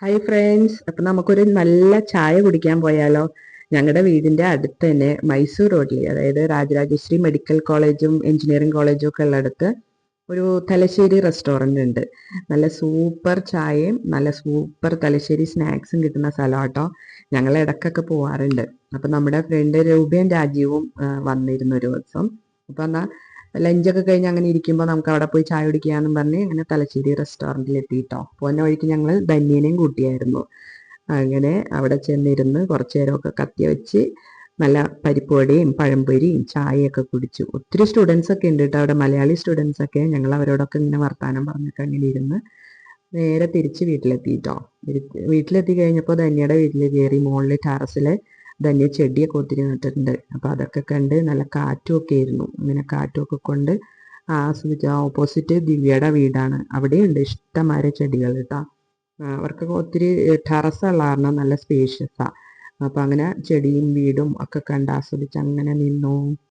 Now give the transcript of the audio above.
Hi friends, അപ്പം നമുക്കൊരു നല്ല ചായ കുടിക്കാൻ പോയാലോ? ഞങ്ങളുടെ വീടിൻ്റെ അടുത്ത് തന്നെ മൈസൂർ റോഡിൽ, അതായത് രാജരാജേശ്വരി മെഡിക്കൽ കോളേജും എഞ്ചിനീയറിംഗ് കോളേജും ഒക്കെ ഉള്ളിടത്ത് ഒരു തലശ്ശേരി റെസ്റ്റോറൻ്റ് ഉണ്ട്. നല്ല സൂപ്പർ ചായയും നല്ല സൂപ്പർ തലശ്ശേരി സ്നാക്സും കിട്ടുന്ന സ്ഥലം കേട്ടോ. ഞങ്ങൾ ഇടയ്ക്കൊക്കെ പോവാറുണ്ട്. അപ്പം നമ്മുടെ ഫ്രണ്ട് രൂപയും രാജീവും വന്നിരുന്നു ഒരു ദിവസം. അപ്പം എന്നാൽ ലഞ്ചൊക്കെ കഴിഞ്ഞ് അങ്ങനെ ഇരിക്കുമ്പോൾ നമുക്ക് അവിടെ പോയി ചായ കുടിക്കാമെന്നും പറഞ്ഞ് അങ്ങനെ തലശ്ശേരി റെസ്റ്റോറൻറ്റിൽ എത്തിയിട്ടോ. പോകുന്ന വഴിക്ക് ഞങ്ങൾ ധന്യനെയും കൂട്ടിയായിരുന്നു. അങ്ങനെ അവിടെ ചെന്നിരുന്ന് കുറച്ച് നേരമൊക്കെ കത്തി വെച്ച് നല്ല പരിപ്പുവടയും പഴംപൊരിയും ചായയൊക്കെ കുടിച്ചു. ഒത്തിരി സ്റ്റുഡൻസ് ഒക്കെ ഉണ്ട് കേട്ടോ അവിടെ, മലയാളി സ്റ്റുഡൻസ് ഒക്കെ. ഞങ്ങൾ അവരോടൊക്കെ ഇങ്ങനെ വർത്താനം പറഞ്ഞൊക്കെ അങ്ങനെ ഇരുന്ന് നേരെ തിരിച്ച് വീട്ടിലെത്തിയിട്ടോ. വീട്ടിലെത്തി കഴിഞ്ഞപ്പോൾ ധന്യയുടെ വീട്ടിൽ കയറി. മുകളിൽ ടെറസിൽ ധന്യ ചെടിയൊക്കെ ഒത്തിരി നട്ടിട്ടുണ്ട്. അപ്പോൾ അതൊക്കെ കണ്ട് നല്ല കാറ്റും ഒക്കെ ആയിരുന്നു. അങ്ങനെ കാറ്റുമൊക്കെ കൊണ്ട് ആസ്വദിച്ച്. ഓപ്പോസിറ്റ് ദിവ്യയുടെ വീടാണ്, അവിടെയുണ്ട് ഇഷ്ടംമാരെ ചെടികൾ കേട്ടോ. അവർക്കൊക്കെ ഒത്തിരി ടെറസുള്ള കാരണം നല്ല സ്പേഷ്യസാണ്. അപ്പം അങ്ങനെ ചെടിയും വീടും ഒക്കെ കണ്ട് ആസ്വദിച്ച് അങ്ങനെ നിന്നു.